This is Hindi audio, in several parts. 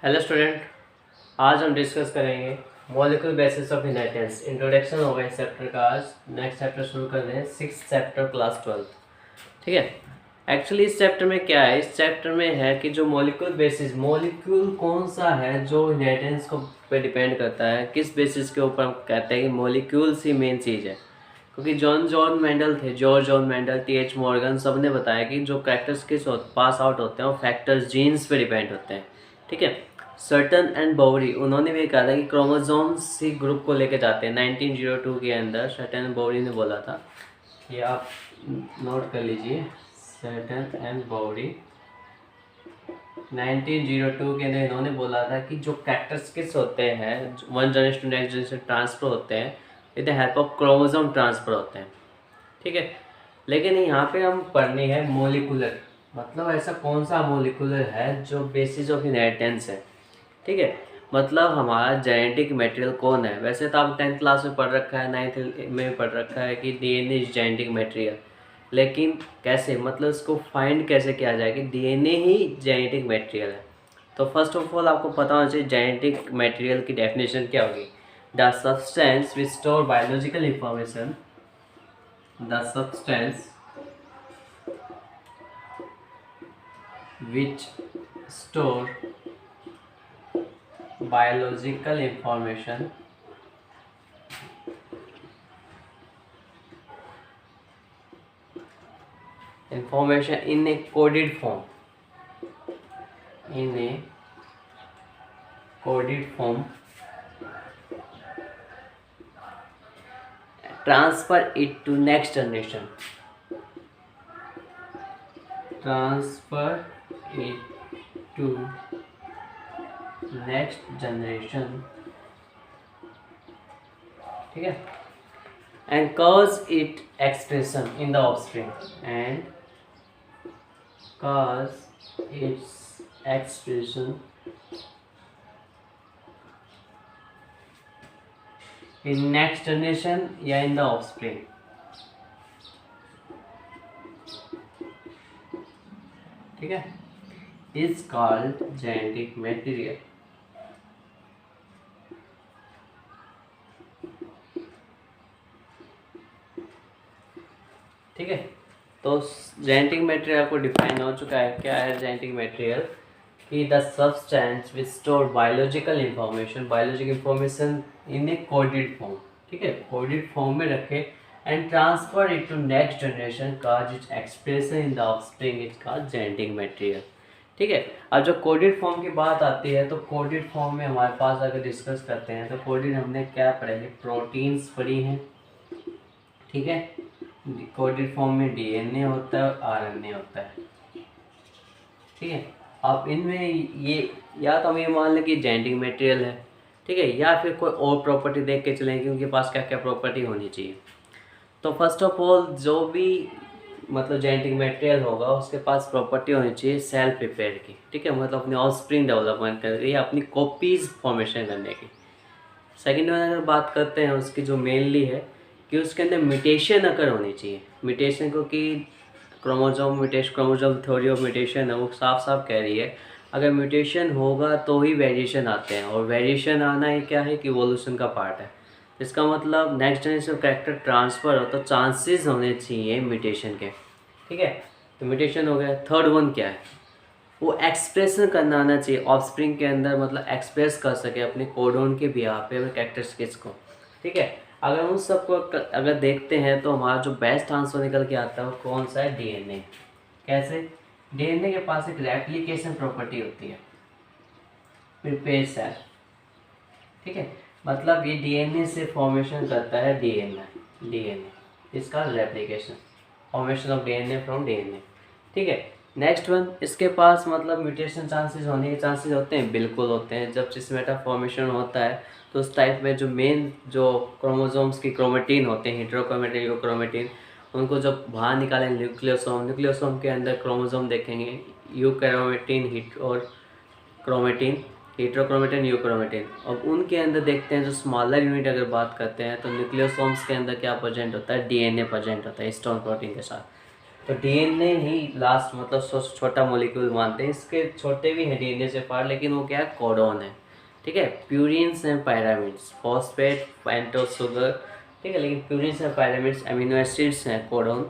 हेलो स्टूडेंट, आज हम डिस्कस करेंगे molecular basis of inheritance. Introduction होगा इस चैप्टर का। आज नेक्स्ट चैप्टर शुरू कर रहे हैं, 6th चैप्टर क्लास 12। ठीक है। एक्चुअली इस चैप्टर में क्या है, इस चैप्टर में है कि जो मॉलिक्यूलर बेसिस, मॉलिक्यूल कौन सा है जो इनहेरिटेंस को पे डिपेंड करता है, किस बेसिस के ऊपर हम कहते हैं कि मॉलिक्यूल्स ही मेन चीज़ है। क्योंकि George John Mendel, TH. Morgan सब ने बताया कि जो कैरेक्टर्स किस पास आउट होते हैं वो फैक्टर्स जीन्स पे डिपेंड होते हैं। ठीक है। सर्टन एंड बाउरी, उन्होंने भी कहा था कि क्रोमोसोम्स ही ग्रुप को लेके जाते हैं। 1902 के अंदर सर्टन एंड बाउरी ने बोला था, ये आप नोट कर लीजिए। सर्टन एंड बाउरी 1902 के अंदर इन्होंने बोला था कि जो कैरेक्टर्स किस होते हैं, one generation to next generation transfer होते हैं with the help of chromosome transfer होते हैं। ठीक है। लेकिन यहाँ पे हम पढ़नी है मोलिकुलर, मतलब ऐसा कौन सा मोलिकुलर है जो बेसिस ऑफ इनहेरिटेंस है। ठीक है। मतलब हमारा जेनेटिक मटेरियल कौन है। वैसे तो आप 10th क्लास में पढ़ रखा है, 9th में पढ़ रखा है कि डीएनए इज जेनेटिक मटेरियल, लेकिन कैसे, मतलब इसको फाइंड कैसे किया जाए कि डीएनए ही जेनेटिक मटेरियल है। तो फर्स्ट ऑफ ऑल आपको पता होना चाहिए जेनेटिक मटेरियल की डेफिनेशन क्या होगी। The substance which store biological information, the substance which store biological information in a coded form, transfer it to next generation, ठीक है, and cause its expression in the offspring, in next generation या in the offspring। ठीक है, is called genetic material। ठीक है। तो जेनेटिक मटेरियल आपको डिफाइन हो चुका है। क्या है जेनेटिक मटेरियल? कि the substance which store biological information in a coded form. ठीक है, कोडेड फॉर्म में रखे and transfer it to next generation cause its expression in the offspring is called genetic material. ठीक है। अब जब कोडेड फॉर्म की बात आती है तो कोडेड फॉर्म में हमारे पास अगर डिस्कस करते हैं तो कोडेड हमने क्या पढ़े हैं, प्रोटीन्स पढ़ी हैं। ठीक है। कोडेड फॉर्म में डीएनए होता है और आरएनए होता है। ठीक है। अब इनमें ये या तो हम ये मान लें कि जेनेटिक मटेरियल है, ठीक है, या फिर कोई और प्रॉपर्टी देख के चलें कि उनके पास क्या क्या प्रॉपर्टी होनी चाहिए। तो फर्स्ट ऑफ ऑल जो भी मतलब जेनेटिक मटेरियल होगा उसके पास प्रॉपर्टी होनी चाहिए सेल्फ रिपेयर की। ठीक है, मतलब अपने ऑफस्प्रिंग डेवलपमेंट करके या अपनी कॉपीज फॉर्मेशन करने की। सेकेंड में अगर बात करते हैं उसकी जो मेनली है कि उसके अंदर म्यूटेशन अगर होनी चाहिए। म्यूटेशन को कि क्रोमोसोम थ्योरी ऑफ म्यूटेशन है वो साफ साफ कह रही है अगर म्यूटेशन होगा तो ही वेरिएशन आते हैं, और वेरिएशन आना ही क्या है कि इवोल्यूशन का पार्ट है। इसका मतलब नेक्स्ट जनरेशन कैरेक्टर ट्रांसफ़र हो तो चांसेस होने चाहिए म्यूटेशन के। ठीक है, तो म्यूटेशन हो गया। थर्ड वन क्या है, वो एक्सप्रेशन करना आना चाहिए ऑफस्प्रिंग के अंदर, मतलब एक्सप्रेस कर सके अपने कोडोन के बिहाफ पे कैरेक्टरिस्टिक्स को। ठीक है, अगर उन सबको अगर देखते हैं तो हमारा जो बेस्ट आंसर निकल के आता है वो कौन सा है, डीएनए। कैसे? डीएनए के पास एक रेप्लिकेशन प्रॉपर्टी होती है, प्रिपेयर सेल। ठीक है, मतलब ये डीएनए से फॉर्मेशन करता है डीएनए इसका replication, formation of DNA from DNA. ठीक है। नेक्स्ट वन, इसके पास मतलब म्यूटेशन चांसेस होने के चांसेस होते हैं, बिल्कुल होते हैं। जब सिस्मेटा फॉर्मेशन होता है तो उस टाइप में जो मेन जो क्रोमोसोम्स की क्रोमेटिन होते हैं, हेटेरोक्रोमेटिन यूक्रोमेटिन, उनको जब बाहर निकालें न्यूक्लियोसोम के अंदर क्रोमोसोम देखेंगे यूक्रोमेटिन और क्रोमेटिन, हेटेरोक्रोमेटिन यूक्रोमेटिन। अब उनके अंदर देखते हैं जो स्मॉलर यूनिट अगर बात करते हैं तो न्यूक्लियोसोम्स के अंदर क्या प्रेजेंट होता है, डीएनए प्रेजेंट होता है हिस्टोन प्रोटीन के साथ। तो डीएनए ही लास्ट मतलब सबसे छोटा मॉलिक्यूल मानते हैं। इसके छोटे भी हैं डीएनए से पार, लेकिन वो क्या है, कोडॉन है। ठीक है, purines and pyramids, phosphate pentose sugar. ठीक है, लेकिन purines and pyramids amino acids हैं कोडॉन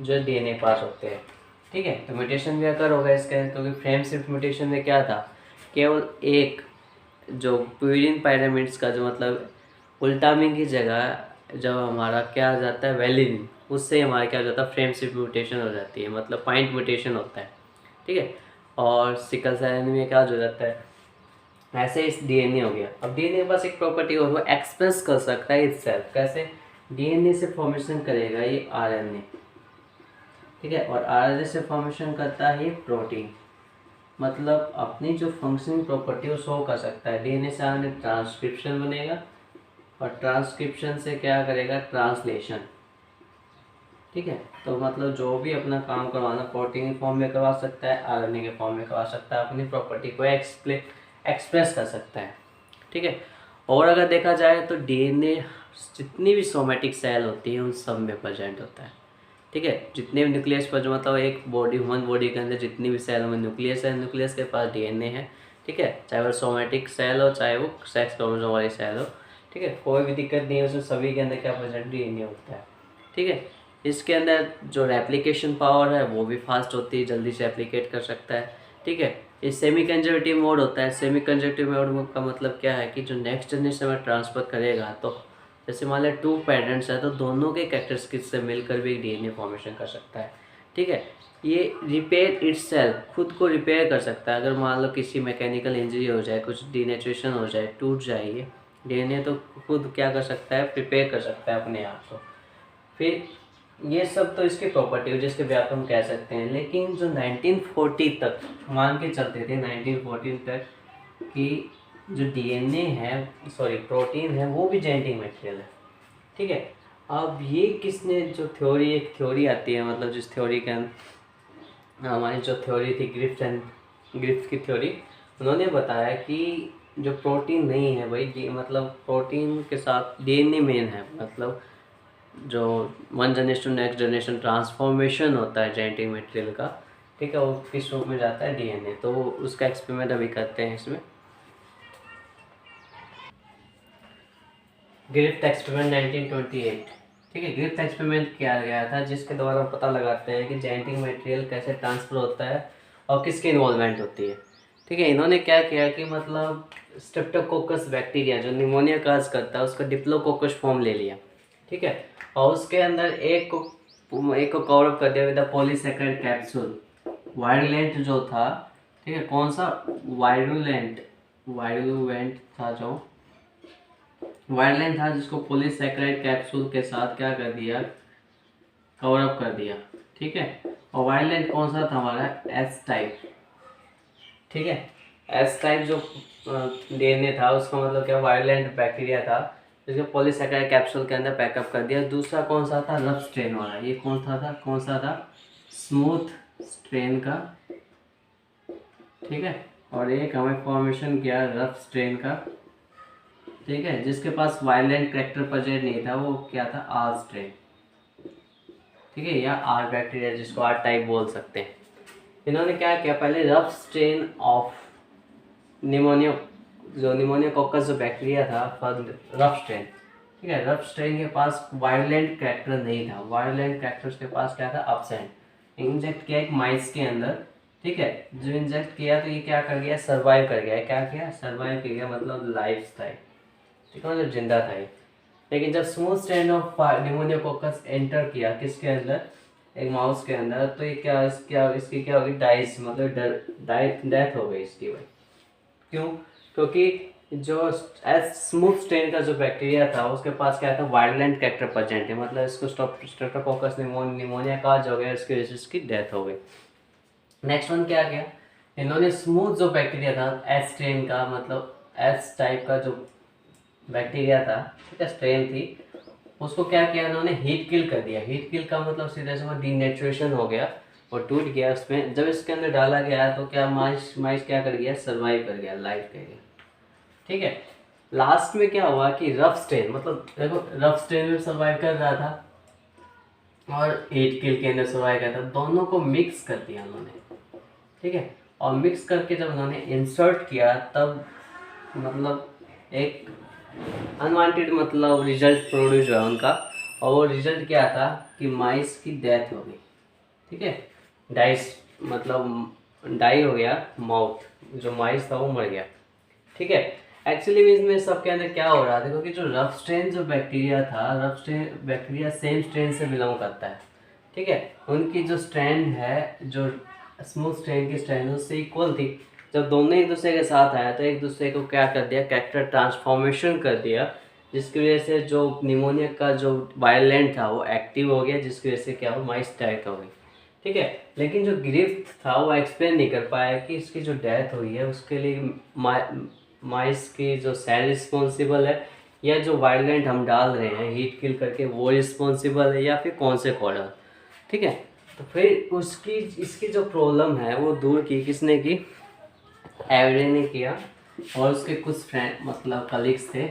जो डीएनए पास होते हैं। ठीक है, तो म्यूटेशन भी अगर होगा इसके अंदर, क्योंकि फ्रेम शिफ्ट म्यूटेशन में क्या था, केवल एक जो प्यूरिन पायरामिड्स का जो मतलब उल्टामिन की जगह जब हमारा क्या आ जाता है वेलिन, उससे हमारा क्या हो जाता है फ्रेम शिफ्ट म्यूटेशन हो जाती है, मतलब पॉइंट म्यूटेशन होता है। ठीक है, और सिकल सेल एनीमिया में क्या हो जाता है, ऐसे इस डीएनए हो गया। अब डीएनए के पास एक प्रॉपर्टी और वो एक्सप्रेस कर सकता है इटसेल्फ। कैसे, डीएनए से फॉर्मेशन करेगा ये आरएनए। ठीक है, और आरएनए से फॉर्मेशन करता है ये प्रोटीन, मतलब अपनी जो फंक्शनिंग प्रॉपर्टी वो शो कर सकता है। डीएनए से आरएनए ट्रांसक्रिप्शन बनेगा, और ट्रांसक्रिप्शन से क्या करेगा, ट्रांसलेशन। ठीक है, तो मतलब जो भी अपना काम करवाना प्रोटीन के फॉर्म में करवा सकता है, आरएनए के फॉर्म में करवा सकता है, अपनी प्रॉपर्टी को एक्सप्रेस कर सकता है। ठीक है, और अगर देखा जाए तो डीएनए जितनी भी सोमेटिक सेल होती है उन सब में प्रेजेंट होता है। ठीक है, जितने भी न्यूक्लियस पर जो मतलब एक बॉडी, ह्यूमन बॉडी के अंदर जितनी भी सेल में न्यूक्लियस है, न्यूक्लियस के पास डीएनए है। ठीक है, चाहे वो सोमेटिक सेल हो, चाहे वो सेक्स क्रोमोसोम वाली सेल हो। ठीक है, कोई भी दिक्कत नहीं है उसमें, सभी के अंदर क्या प्रेजेंट डीएनए होता है। ठीक है, इसके अंदर जो रेप्लिकेशन पावर है वो भी फास्ट होती है, जल्दी से एप्लीकेट कर सकता है। ठीक है, ये सेमी कंजर्वेटिव मोड होता है। सेमी कंजर्वेटिव मोड का मतलब क्या है कि जो नेक्स्ट जनरेशन में ट्रांसफर करेगा, तो जैसे मान लिया 2 पेरेंट्स है तो दोनों के कैरेक्टरिस्टिक्स से मिलकर भी एक डीएनए फॉर्मेशन कर सकता है। ठीक है, ये रिपेयर इटसेल्फ, खुद को रिपेयर कर सकता है। अगर मान लो किसी मैकेनिकल इंजरी हो जाए, कुछ डीनेचुरेशन हो जाए, टूट जाए ये डीएनए, तो खुद क्या कर सकता है, प्रिपेयर कर सकता है अपने आप को। फिर ये सब तो इसकी प्रॉपर्टी हो जिसके व्याप हम कह सकते हैं। लेकिन जो 1940 तक मान के चलते थे, 1940 तक कि जो डीएनए है, सॉरी प्रोटीन है, वो भी जेनेटिक मटेरियल है। ठीक है, अब ये किसने जो थ्योरी, एक थ्योरी आती है, मतलब जिस थ्योरी के हमारी जो थ्योरी थी ग्रिफ्थ की थ्योरी, उन्होंने बताया कि जो प्रोटीन नहीं है भाई, मतलब प्रोटीन के साथ डीएनए मेन है, मतलब जो one generation to next generation transformation होता है जेनेटिक मटेरियल का। ठीक है, वो किस रूप में जाता है, डीएनए। तो उसका एक्सपेरिमेंट अभी करते हैं इसमें। Griffith experiment 1928। ठीक है, ग्रिफ्थ एक्सपेरिमेंट किया गया था जिसके द्वारा पता लगाते हैं कि जेनेटिक मटेरियल कैसे ट्रांसफर होता है और किसकी इन्वॉल्वमेंट होती है। ठीक है, इन्होंने क्या किया कि मतलब स्ट्रेप्टोकोकस बैक्टीरिया जो निमोनिया काज करता है उसका डिप्लोकोकस फॉर्म ले लिया। ठीक है, और उसके अंदर एक को कवर अप कर दिया with the polysaccharide capsule. Virulent जो था, ठीक है, कौन सा वायरुलेंट था, जो वायरलेंट था, जिसको पॉलीसैकेराइड कैप्सूल के साथ क्या कर दिया, कवर अप कर दिया। ठीक है, और वायरलेंट कौन सा था हमारा, एस टाइप। ठीक है, एस टाइप जो डीएनए था उसका मतलब क्या, वायरलेंट बैक्टीरिया था जिसको पॉलीसैकेराइड कैप्सूल के अंदर पैकअप कर दिया। दूसरा कौन सा था, रफ स्ट्रेन वाला। ये कौन सा था, स्मूथ स्ट्रेन का। ठीक है, और एक हमें फॉर्मेशन किया रफ स्ट्रेन का। ठीक है, जिसके पास वायलेंट करेक्टर प्रेजेंट नहीं था, वो क्या था, आर स्ट्रेन। ठीक है, या आर बैक्टीरिया, जिसको आर टाइप बोल सकते हैं। इन्होंने क्या किया, पहले रफ स्ट्रेन ऑफ निमोनिया, जो निमोनिया कोकस जो बैक्टीरिया था, रफ स्ट्रेन। ठीक है, रफ स्ट्रेन के पास वायलेंट करेक्टर नहीं था, वायलेंट करेक्टर के पास क्या था, अब्सेंट। इंजेक्ट किया एक माइस के अंदर। ठीक है, जो इंजेक्ट किया तो ये क्या कर गया, सर्वाइव कर गया। क्या किया, सर्वाइव कर गया, मतलब लाइफ था, ठीक है, मतलब जिंदा था ये। लेकिन जब स्मूथ स्ट्रेन ऑफ निमोनियोकोकस एंटर किया किसके अंदर, एक माउस के अंदर, तो ये इसकी क्या होगी, डाइस, मतलब डेथ हो गई इसकी भाई। क्यों, क्योंकि जो स्मूथ स्ट्रेन का जो बैक्टीरिया था उसके पास क्या था, वायलेंट कैरेक्टर प्रेजेंट है, मतलब इसको स्ट्रेप्टोकोकस निमोनिया काज हो गया, इसकी वजह से इसकी डेथ हो गई। नेक्स्ट वन क्या किया, इन्होंने स्मूथ जो बैक्टीरिया था एस स्ट्रेन का, मतलब एस टाइप का जो बैक्टीरिया था, ठीक है, स्ट्रेन थी, उसको क्या किया इन्होंने, हीट किल कर दिया। हीट किल का मतलब सीधे से वो डीनेचुरेशन हो गया और टूट गया उसमें। जब इसके अंदर डाला गया तो क्या माइस क्या कर गया, सर्वाइव कर गया, लाइफ कर गया। ठीक है, लास्ट में क्या हुआ कि रफ स्ट्रेन, मतलब देखो रफ स्ट्रेन में सर्वाइव कर रहा था, और 8 किल के अंदर सर्वाइव किया था, दोनों को मिक्स कर दिया उन्होंने, ठीक है। और मिक्स करके जब उन्होंने इंसर्ट किया तब मतलब एक अनवांटेड मतलब रिजल्ट प्रोड्यूस हुआ उनका। और वो रिजल्ट क्या था कि माइस की डेथ हो गई, ठीक है। डाइस मतलब डाई हो गया माउथ, जो माइस था वो मर गया, ठीक है। एक्चुअली में इसमें सबके अंदर क्या हो रहा था, क्योंकि जो रफ स्ट्रेन जो बैक्टीरिया था, rough strain bacteria same strain से बिलोंग करता है, ठीक है। उनकी जो स्ट्रेन है, जो स्मूथ स्ट्रेन की स्ट्रेन उससे इक्वल थी। जब दोनों एक दूसरे के साथ आया तो एक दूसरे को क्या कर दिया, कैरेक्टर ट्रांसफॉर्मेशन कर दिया, जिसकी वजह से जो निमोनिया का जो वायलेंट था वो एक्टिव हो गया, जिसकी वजह से क्या हो, माइस डेथ हो गई, ठीक है। लेकिन जो गिरिफ्ट था वो एक्सप्लेन नहीं कर पाया कि इसकी जो डेथ हुई है उसके लिए माइस की जो सेल रिस्पॉन्सिबल है, या जो वायलेंट हम डाल रहे हैं हीट किल करके वो रिस्पॉन्सिबल है, या फिर कौन से कॉर्डर, ठीक है। तो फिर उसकी इसकी जो प्रॉब्लम है वो दूर की किसने की, एवरे ने किया, और उसके कुछ फ्रेंड मतलब कलीग्स थे।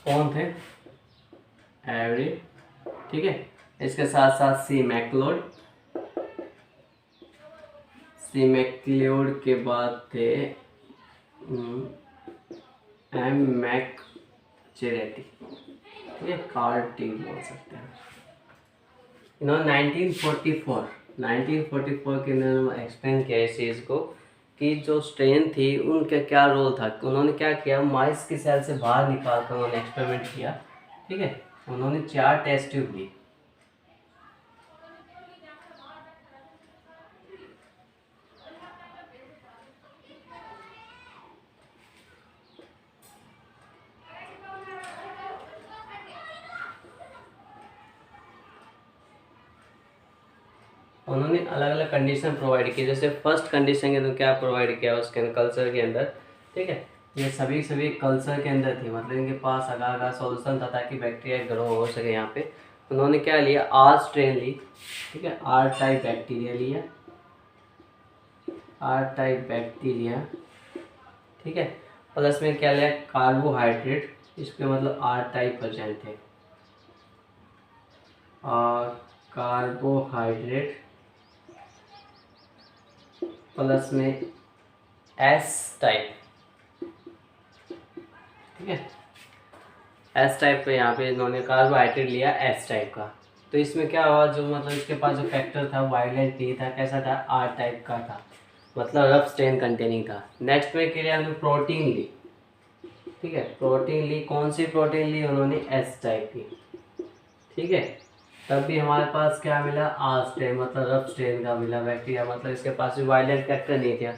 कौन थे, एवरे, ठीक है। इसके साथ साथ सी मैक्लोड, सी मैक्लोड के बाद थे एम मैक चेरेटी, ठीक है, कार्ल टी बोल सकते हैं। इन्होंने 1944 के अंदर एक्सप्लेन किया इस चीज़ को कि जो स्ट्रेन थी उनका क्या रोल था। उन्होंने क्या किया, माइस की सेल से बाहर निकाल कर उन्होंने एक्सपेरिमेंट किया, ठीक है। उन्होंने 4 टेस्ट ट्यूब ली, उन्होंने अलग अलग कंडीशन प्रोवाइड की। जैसे फर्स्ट कंडीशन के अंदर क्या प्रोवाइड किया उसके अंदर, कल्चर के अंदर, ठीक है। ये सभी कल्चर के अंदर थी, मतलब इनके पास आगा सॉल्यूशन था ताकि बैक्टीरिया ग्रो हो सके। यहाँ पे उन्होंने क्या लिया, आर स्ट्रेन ली, ठीक है, आर टाइप बैक्टीरिया लिया, आर टाइप बैक्टीरिया, ठीक है। प्लस में क्या लिया, कार्बोहाइड्रेट, इसके मतलब आर टाइप प्रेजेंट थे, और कार्बोहाइड्रेट प्लस में एस टाइप, ठीक है। एस टाइप पे यहाँ पे इन्होंने कार्बोहाइड्रेट लिया एस टाइप का। तो इसमें क्या हुआ, जो मतलब इसके पास जो फैक्टर था वायलेंट नहीं था, कैसा था, आर टाइप का था, मतलब रफ स्ट्रेन कंटेनिंग था। नेक्स्ट में क्या हमने प्रोटीन ली, ठीक है, प्रोटीन ली, कौन सी प्रोटीन ली उन्होंने, एस टाइप की, ठीक है। तब भी हमारे पास क्या मिला, आर स्ट्रेन मतलब रफ स्ट्रेन का मिला बैक्टीरिया, मतलब इसके पास भी वायलेंट फैक्टर नहीं था।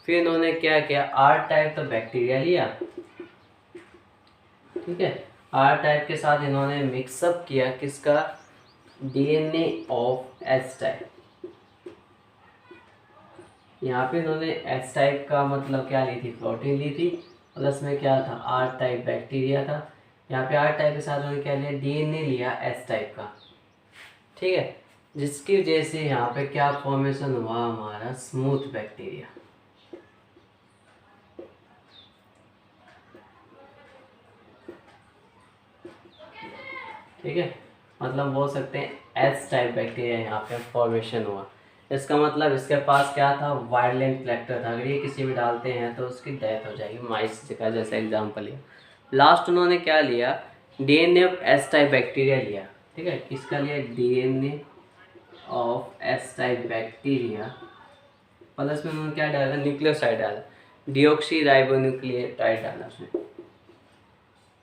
फिर इन्होंने क्या किया, आर टाइप तो बैक्टीरिया लिया, ठीक है। आर टाइप के साथ इन्होंने मिक्सअप किया किसका, डीएनए ऑफ एस टाइप। यहाँ पे इन्होंने एस टाइप का मतलब क्या ली थी, प्रोटीन ली थी, प्लस में क्या था, आर टाइप बैक्टीरिया था। यहाँ पे आर टाइप के साथ उन्होंने क्या लिया, डीएनए लिया एस टाइप का, ठीक है। जिसकी वजह से यहाँ पे क्या फॉर्मेशन हुआ, हमारा स्मूथ बैक्टीरिया, ठीक है। मतलब बोल सकते हैं एस टाइप बैक्टीरिया यहाँ पे फॉर्मेशन हुआ। इसका मतलब इसके पास क्या था, वायलेंट फैक्टर था, अगर ये किसी में डालते हैं तो उसकी डेथ हो जाएगी, माइस का जैसा एग्जाम्पल लिया। लास्ट उन्होंने क्या लिया, DNA of S type bacteria लिया, ठीक है। किसका लिया, DNA of S type bacteria, plus में उन्होंने क्या डाला, न्यूक्लियोसाइड डाला, डिऑक्सी राइबोन्यूक्लियोटाइड डाला उसमें,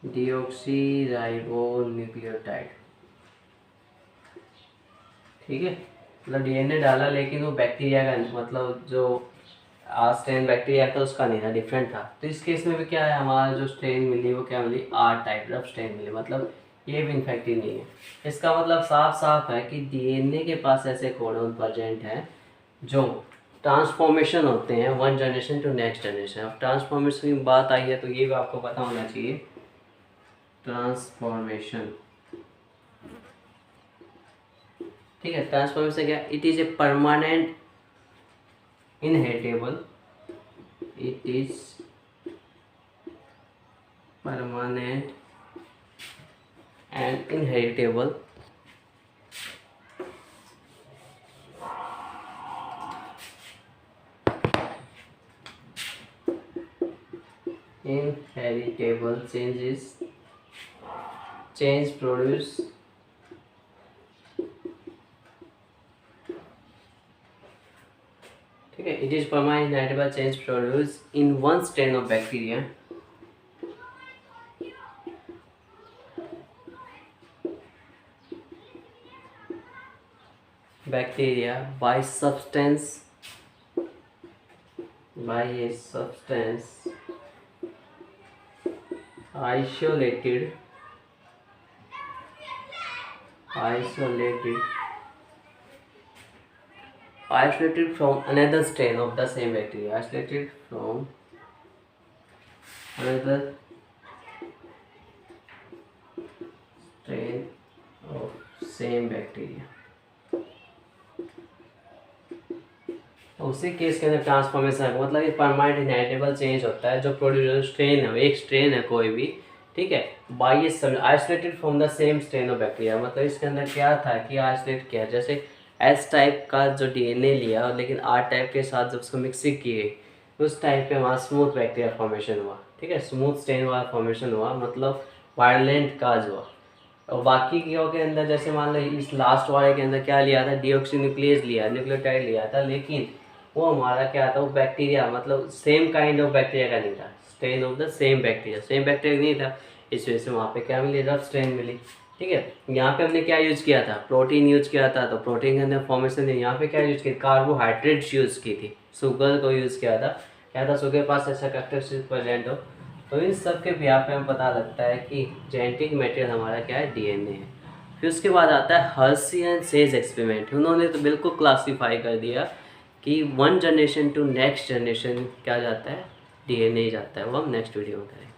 डिऑक्सी राइबोन्यूक्लियोटाइड, ठीक है। मतलब डीएनए डाला, लेकिन वो बैक्टीरिया का मतलब जो स्ट्रेन बैक्टीरिया था उसका नहीं था, डिफरेंट था। तो इस केस में भी क्या है, हमारा जो स्ट्रेन मिली वो क्या मिली, आर टाइप रफ स्ट्रेन मिली, मतलब ये भी इन्फेक्टिव नहीं है। इसका मतलब साफ साफ है कि डीएनए के पास ऐसे कोडोन प्रेजेंट हैं जो ट्रांसफॉर्मेशन होते हैं one generation to next generation. अब ट्रांसफॉर्मेशन की बात आई है तो ये भी आपको पता होना चाहिए, ट्रांसफॉर्मेशन, ठीक है, ट्रांसफॉर्मेशन क्या, it is a permanent inheritable, it is permanent and inheritable change produce ठीक है, it is permanent inheritable change produced in one strain of bacteria by a substance isolated from another strain of the same bacteria, isolated from another strain of same bacteria। उसी केस के अंदर ट्रांसफॉर्मेशन है, मतलब ये परमानेंट इनहेरिटेबल चेंज होता है जो प्रोड्यूसर स्ट्रेन है, एक स्ट्रेन है कोई भी, ठीक है, by isolated from the same strain of bacteria. मतलब इसके अंदर क्या था कि आइसोलेट किया, जैसे एस टाइप का जो डीएनए लिया और लेकिन आर टाइप के साथ जब उसको मिक्सिंग की गई उस टाइप पे वहाँ स्मूथ बैक्टीरिया फॉर्मेशन हुआ, ठीक है, स्मूथ स्ट्रेन वाला फॉर्मेशन हुआ, मतलब वायलेंट काज हुआ। और बाकी के अंदर जैसे मान लो इस लास्ट वाले के अंदर क्या लिया था, डीऑक्सीन्यूक्लियेज लिया, न्यूक्लियोटाइड लिया था, लेकिन वो हमारा क्या था, वो बैक्टीरिया मतलब सेम काइंड ऑफ बैक्टीरिया का नहीं था, strain of the same bacteria नहीं था, इस वजह से वहाँ पे क्या मिली, रफ स्ट्रेन मिली। ठीक है, यहाँ पे हमने क्या यूज़ किया था, प्रोटीन यूज किया था, तो प्रोटीन के अंदर फॉर्मेशन है। यहाँ पे क्या यूज़ किया, कार्बोहाइड्रेट्स यूज़ की थी, शुगर को यूज़ किया था, क्या था, शुगर के पास ऐसा कैरेक्टरिस्टिक प्रेजेंट हो। तो इन सब के यहाँ पे हमें पता लगता है कि जेनेटिक मटेरियल हमारा क्या है, डीएनए है। फिर उसके बाद आता है हर्शी एंड सेज एक्सपेरिमेंट। उन्होंने तो बिल्कुल क्लासीफाई कर दिया कि one generation to next generation क्या जाता है, डीएनए जाता है। वो हम नेक्स्ट वीडियो में करेंगे।